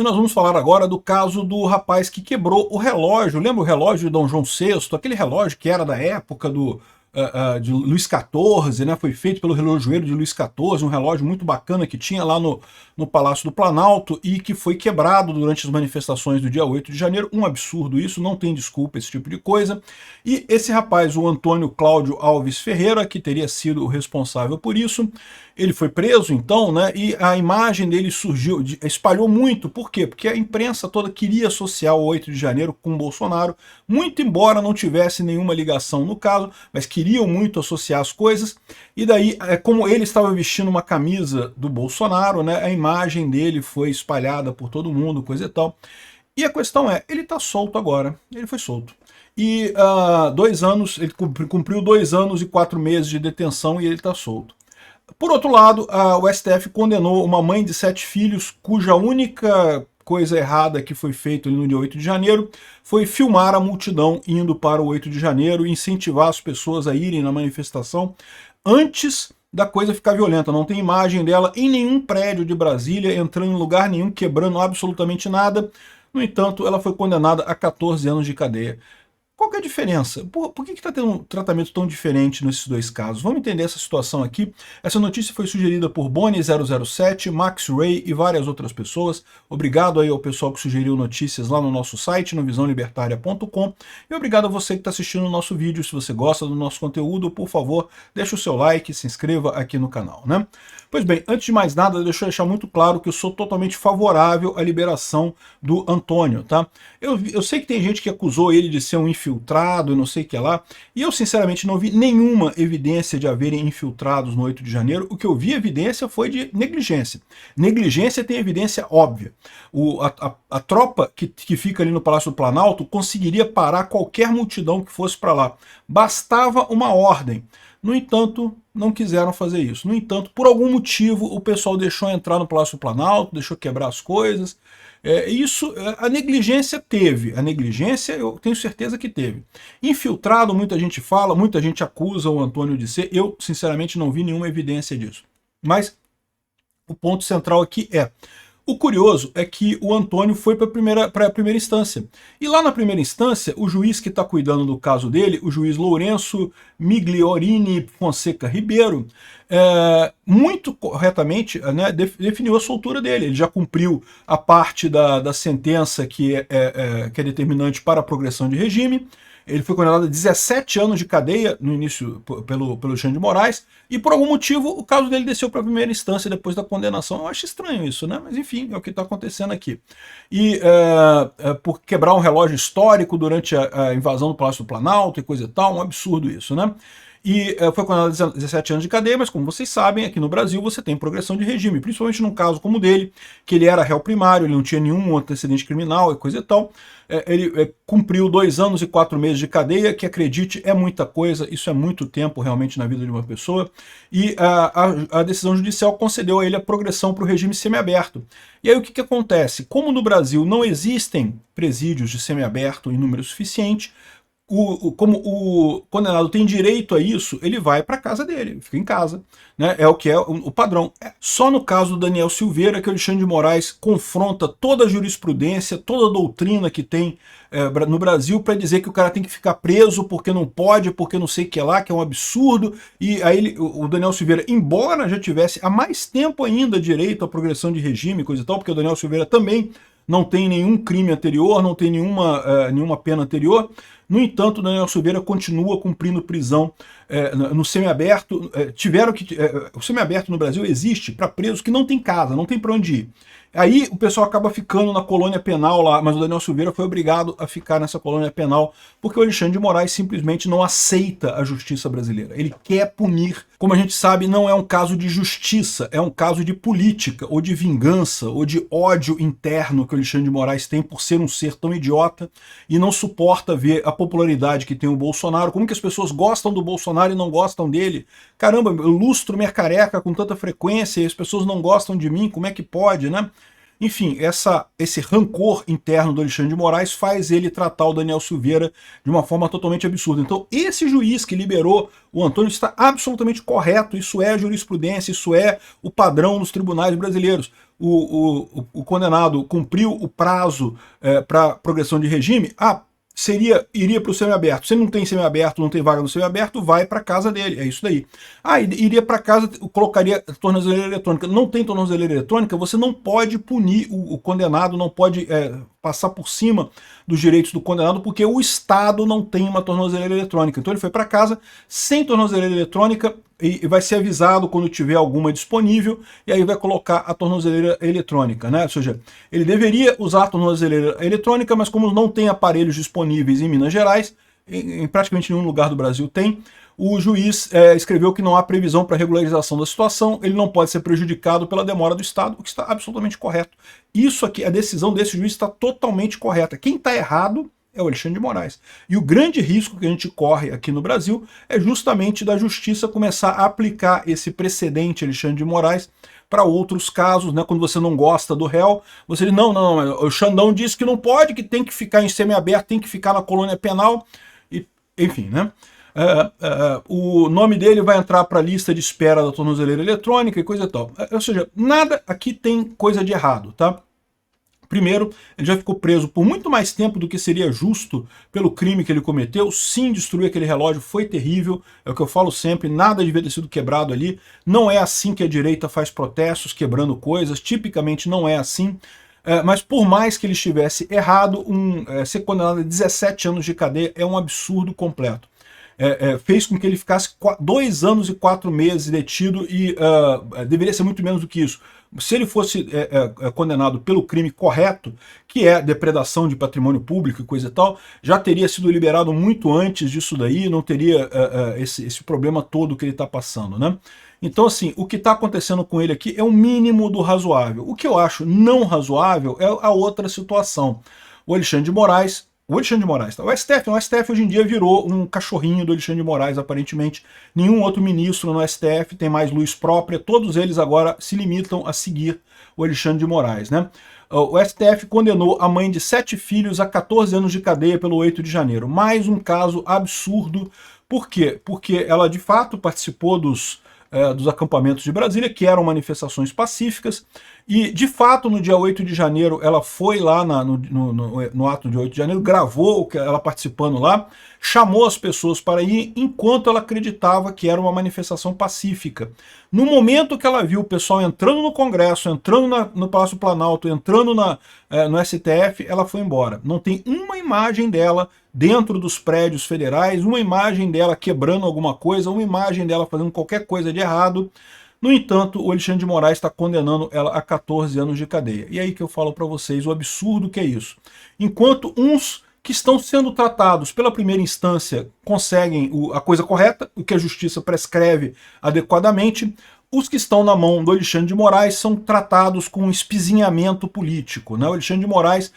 E nós vamos falar agora do caso do rapaz que quebrou o relógio. Lembra o relógio de Dom João VI? Aquele relógio que era da época de Luís XIV, né? Foi feito pelo relojoeiro de Luís XIV, um relógio muito bacana que tinha lá no Palácio do Planalto e que foi quebrado durante as manifestações do dia 8 de janeiro. Um absurdo isso, não tem desculpa esse tipo de coisa. E esse rapaz, o Antônio Cláudio Alves Ferreira, que teria sido o responsável por isso, ele foi preso então, né? E a imagem dele surgiu, espalhou muito. Por quê? Porque a imprensa toda queria associar o 8 de janeiro com Bolsonaro, muito embora não tivesse nenhuma ligação no caso, mas queriam muito associar as coisas. E daí, como ele estava vestindo uma camisa do Bolsonaro, né? A imagem dele foi espalhada por todo mundo, coisa e tal. E a questão é, ele está solto agora, ele foi solto. E 2 anos, ele cumpriu 2 anos e 4 meses de detenção e ele está solto. Por outro lado, o STF condenou uma mãe de 7 filhos, cuja única coisa errada que foi feita no dia 8 de janeiro foi filmar a multidão indo para o 8 de janeiro e incentivar as pessoas a irem na manifestação antes da coisa ficar violenta. Não tem imagem dela em nenhum prédio de Brasília, entrando em lugar nenhum, quebrando absolutamente nada. No entanto, ela foi condenada a 14 anos de cadeia. Qual que é a diferença? Por que está tendo um tratamento tão diferente nesses dois casos? Vamos entender essa situação aqui. Essa notícia foi sugerida por Boni007, Max Ray e várias outras pessoas. Obrigado aí ao pessoal que sugeriu notícias lá no nosso site, no visãolibertaria.com. E obrigado a você que está assistindo o nosso vídeo. Se você gosta do nosso conteúdo, por favor, deixa o seu like, se inscreva aqui no canal, né? Pois bem, antes de mais nada, deixa eu deixar muito claro que eu sou totalmente favorável à liberação do Antônio, tá? Eu sei que tem gente que acusou ele de ser um infiltrado e não sei o que lá, e eu sinceramente não vi nenhuma evidência de haverem infiltrados no 8 de janeiro. O que eu vi evidência foi de negligência. Negligência tem evidência óbvia. A tropa que fica ali no Palácio do Planalto conseguiria parar qualquer multidão que fosse para lá. Bastava uma ordem. No entanto, não quiseram fazer isso. No entanto, por algum motivo, o pessoal deixou entrar no Palácio do Planalto, deixou quebrar as coisas. A negligência teve. A negligência eu tenho certeza que teve. Infiltrado, muita gente fala, muita gente acusa o Antônio de ser. Eu, sinceramente, não vi nenhuma evidência disso. Mas o ponto central aqui é... O curioso é que o Antônio foi para a primeira instância. E lá na primeira instância, o juiz que está cuidando do caso dele, o juiz Lourenço Migliorini Fonseca Ribeiro, muito corretamente, né, definiu a soltura dele. Ele já cumpriu a parte da sentença que é determinante para a progressão de regime. Ele foi condenado a 17 anos de cadeia no início pelo Alexandre de Moraes, e por algum motivo o caso dele desceu para a primeira instância depois da condenação. Eu acho estranho isso, né? Mas enfim, é o que está acontecendo aqui. E por quebrar um relógio histórico durante a invasão do Palácio do Planalto e coisa e tal, um absurdo isso, né? E foi condenado a 17 anos de cadeia, mas como vocês sabem, aqui no Brasil você tem progressão de regime, principalmente num caso como o dele, que ele era réu primário, ele não tinha nenhum antecedente criminal e coisa e tal. Ele cumpriu 2 anos e 4 meses de cadeia, que, acredite, é muita coisa, isso é muito tempo realmente na vida de uma pessoa, e a decisão judicial concedeu a ele a progressão para o regime semiaberto. E aí o que acontece? Como no Brasil não existem presídios de semiaberto em número suficiente, como o condenado tem direito a isso, ele vai para casa dele, fica em casa, né? É o que é o padrão. Só no caso do Daniel Silveira que o Alexandre de Moraes confronta toda a jurisprudência, toda a doutrina que tem no Brasil para dizer que o cara tem que ficar preso porque não pode, porque não sei o que lá, que é um absurdo. E aí o Daniel Silveira, embora já tivesse há mais tempo ainda direito à progressão de regime, coisa e tal, porque o Daniel Silveira também não tem nenhum crime anterior, não tem nenhuma pena anterior. No entanto, o Daniel Silveira continua cumprindo prisão no semiaberto. O semiaberto no Brasil existe para presos que não tem casa, não tem para onde ir. Aí o pessoal acaba ficando na colônia penal lá, mas o Daniel Silveira foi obrigado a ficar nessa colônia penal porque o Alexandre de Moraes simplesmente não aceita a justiça brasileira. Ele quer punir. Como a gente sabe, não é um caso de justiça, é um caso de política, ou de vingança, ou de ódio interno que o Alexandre de Moraes tem por ser um ser tão idiota e não suporta ver a popularidade que tem o Bolsonaro, como que as pessoas gostam do Bolsonaro e não gostam dele. Caramba, eu lustro minha careca com tanta frequência e as pessoas não gostam de mim, como é que pode, né? Enfim, esse rancor interno do Alexandre de Moraes faz ele tratar o Daniel Silveira de uma forma totalmente absurda. Então, esse juiz que liberou o Antônio está absolutamente correto, isso é jurisprudência, isso é o padrão nos tribunais brasileiros. O condenado cumpriu o prazo para progressão de regime, iria para o semiaberto. Se não tem semiaberto, não tem vaga no semiaberto, vai para casa dele. É isso daí. Iria para casa, colocaria tornozeleira eletrônica. Não tem tornozeleira eletrônica, você não pode punir o condenado, não pode passar por cima dos direitos do condenado, porque o Estado não tem uma tornozeleira eletrônica. Então ele foi para casa sem tornozeleira eletrônica e vai ser avisado quando tiver alguma disponível, e aí vai colocar a tornozeleira eletrônica, né? Ou seja, ele deveria usar a tornozeleira eletrônica, mas como não tem aparelhos disponíveis em Minas Gerais, em praticamente nenhum lugar do Brasil tem, o juiz escreveu que não há previsão para regularização da situação, ele não pode ser prejudicado pela demora do Estado, o que está absolutamente correto. Isso aqui, a decisão desse juiz está totalmente correta. Quem está errado é o Alexandre de Moraes. E o grande risco que a gente corre aqui no Brasil é justamente da justiça começar a aplicar esse precedente Alexandre de Moraes para outros casos, né? Quando você não gosta do réu, você diz, não, o Xandão disse que não pode, que tem que ficar em semiaberto, tem que ficar na colônia penal, e, enfim, né? O nome dele vai entrar para a lista de espera da tornozeleira eletrônica e coisa e tal. Ou seja, nada aqui tem coisa de errado, tá? Primeiro, ele já ficou preso por muito mais tempo do que seria justo pelo crime que ele cometeu. Sim, destruir aquele relógio foi terrível, é o que eu falo sempre, nada devia ter sido quebrado ali. Não é assim que a direita faz protestos, quebrando coisas, tipicamente não é assim. Mas por mais que ele estivesse errado, ser condenado a 17 anos de cadeia é um absurdo completo. Fez com que ele ficasse 2 anos e 4 meses detido e deveria ser muito menos do que isso. Se ele fosse condenado pelo crime correto, que é depredação de patrimônio público e coisa e tal, já teria sido liberado muito antes disso daí, não teria esse problema todo que ele está passando, né? Então, assim, o que está acontecendo com ele aqui é o mínimo do razoável. O que eu acho não razoável é a outra situação. O Alexandre de Moraes, tá? O STF hoje em dia virou um cachorrinho do Alexandre de Moraes, aparentemente. Nenhum outro ministro no STF tem mais luz própria, todos eles agora se limitam a seguir o Alexandre de Moraes, né? O STF condenou a mãe de 7 filhos a 14 anos de cadeia pelo 8 de janeiro. Mais um caso absurdo. Por quê? Porque ela de fato participou dos acampamentos de Brasília, que eram manifestações pacíficas, e de fato no dia 8 de janeiro ela foi lá no ato de 8 de janeiro, gravou ela participando lá, chamou as pessoas para ir enquanto ela acreditava que era uma manifestação pacífica. No momento que ela viu o pessoal entrando no Congresso, entrando no Palácio Planalto, entrando no STF, ela foi embora. Não tem uma imagem dela dentro dos prédios federais, uma imagem dela quebrando alguma coisa, uma imagem dela fazendo qualquer coisa de errado. No entanto, o Alexandre de Moraes está condenando ela a 14 anos de cadeia. E aí que eu falo para vocês o absurdo que é isso. Enquanto uns que estão sendo tratados pela primeira instância conseguem a coisa correta, o que a justiça prescreve adequadamente, os que estão na mão do Alexandre de Moraes são tratados com um espizinhamento político, né? O Alexandre de Moraes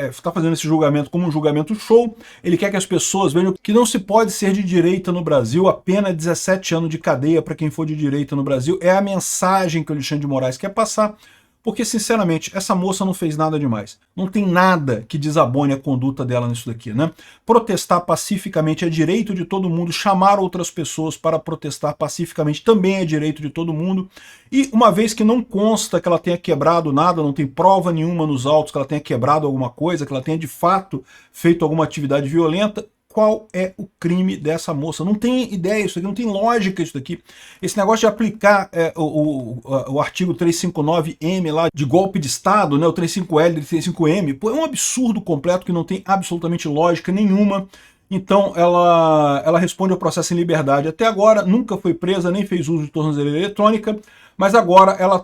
está fazendo esse julgamento como um julgamento show, ele quer que as pessoas vejam que não se pode ser de direita no Brasil, a pena é 17 anos de cadeia para quem for de direita no Brasil, é a mensagem que o Alexandre de Moraes quer passar, porque, sinceramente, essa moça não fez nada demais. Não tem nada que desabone a conduta dela nisso daqui, né? Protestar pacificamente é direito de todo mundo, chamar outras pessoas para protestar pacificamente também é direito de todo mundo. E uma vez que não consta que ela tenha quebrado nada, não tem prova nenhuma nos autos que ela tenha quebrado alguma coisa, que ela tenha de fato feito alguma atividade violenta, qual é o crime dessa moça? Não tem ideia isso aqui, não tem lógica isso daqui. Esse negócio de aplicar o artigo 359-M lá de golpe de Estado, né, o 35L e 35M, pô, é um absurdo completo que não tem absolutamente lógica nenhuma. Então ela responde ao processo em liberdade. Até agora nunca foi presa, nem fez uso de tornozeleira eletrônica, mas agora ela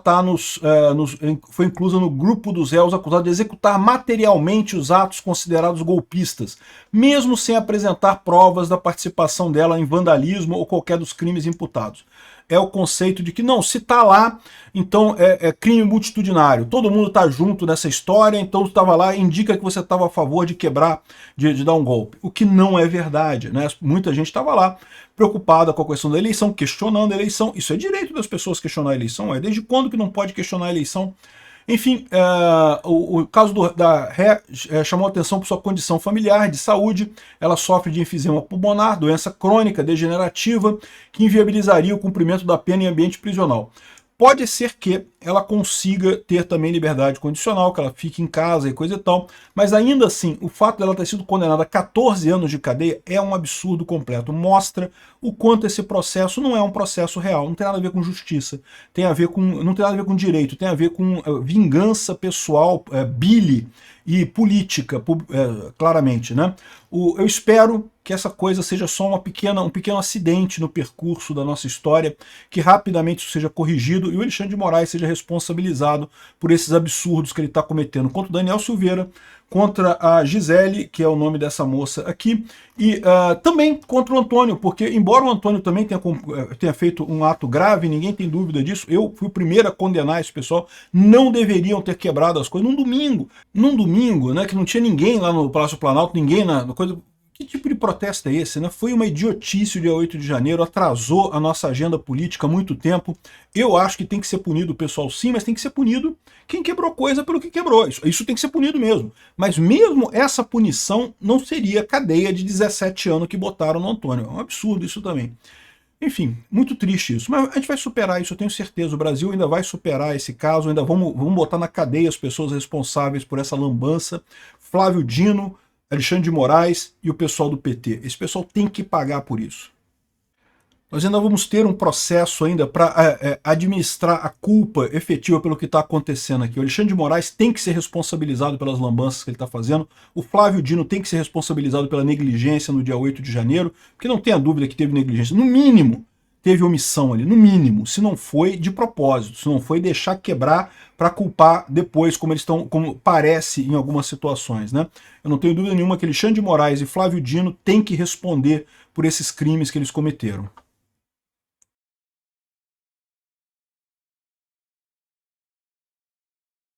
foi inclusa no grupo dos réus acusados de executar materialmente os atos considerados golpistas, mesmo sem apresentar provas da participação dela em vandalismo ou qualquer dos crimes imputados. É o conceito de que, não, se está lá, então é crime multitudinário. Todo mundo está junto nessa história, então você estava lá, indica que você estava a favor de quebrar, de dar um golpe. O que não é verdade, né? Muita gente estava lá preocupada com a questão da eleição, questionando a eleição. Isso é direito das pessoas questionar a eleição. Desde quando que não pode questionar a eleição? Enfim, o caso da Ré chamou atenção por sua condição familiar de saúde. Ela sofre de enfisema pulmonar, doença crônica degenerativa, que inviabilizaria o cumprimento da pena em ambiente prisional. Pode ser que ela consiga ter também liberdade condicional, que ela fique em casa e coisa e tal, mas ainda assim, o fato dela ter sido condenada a 14 anos de cadeia é um absurdo completo. Mostra o quanto esse processo não é um processo real, não tem nada a ver com justiça, tem a ver com, não tem nada a ver com direito, tem a ver com vingança pessoal, bile e política, claramente, né? Eu espero que essa coisa seja só um pequeno acidente no percurso da nossa história, que rapidamente isso seja corrigido e o Alexandre de Moraes seja responsabilizado por esses absurdos que ele está cometendo contra o Daniel Silveira, contra a Gisele, que é o nome dessa moça aqui, e também contra o Antônio, porque embora o Antônio também tenha feito um ato grave, ninguém tem dúvida disso, eu fui o primeiro a condenar esse pessoal, não deveriam ter quebrado as coisas num domingo, né, que não tinha ninguém lá no Palácio Planalto, ninguém na coisa. Que tipo de protesto é esse, né? Foi uma idiotice o dia 8 de janeiro, atrasou a nossa agenda política há muito tempo. Eu acho que tem que ser punido o pessoal sim, mas tem que ser punido quem quebrou coisa pelo que quebrou. Isso tem que ser punido mesmo. Mas mesmo essa punição não seria cadeia de 17 anos que botaram no Antônio. É um absurdo isso também. Enfim, muito triste isso. Mas a gente vai superar isso, eu tenho certeza. O Brasil ainda vai superar esse caso, ainda vamos botar na cadeia as pessoas responsáveis por essa lambança. Flávio Dino, Alexandre de Moraes e o pessoal do PT. Esse pessoal tem que pagar por isso. Nós ainda vamos ter um processo ainda para administrar a culpa efetiva pelo que está acontecendo aqui. O Alexandre de Moraes tem que ser responsabilizado pelas lambanças que ele está fazendo. O Flávio Dino tem que ser responsabilizado pela negligência no dia 8 de janeiro, porque não tenha dúvida que teve negligência. No mínimo, teve omissão ali, no mínimo, se não foi de propósito, se não foi deixar quebrar para culpar depois, como parece em algumas situações, né? Eu não tenho dúvida nenhuma que Alexandre de Moraes e Flávio Dino têm que responder por esses crimes que eles cometeram.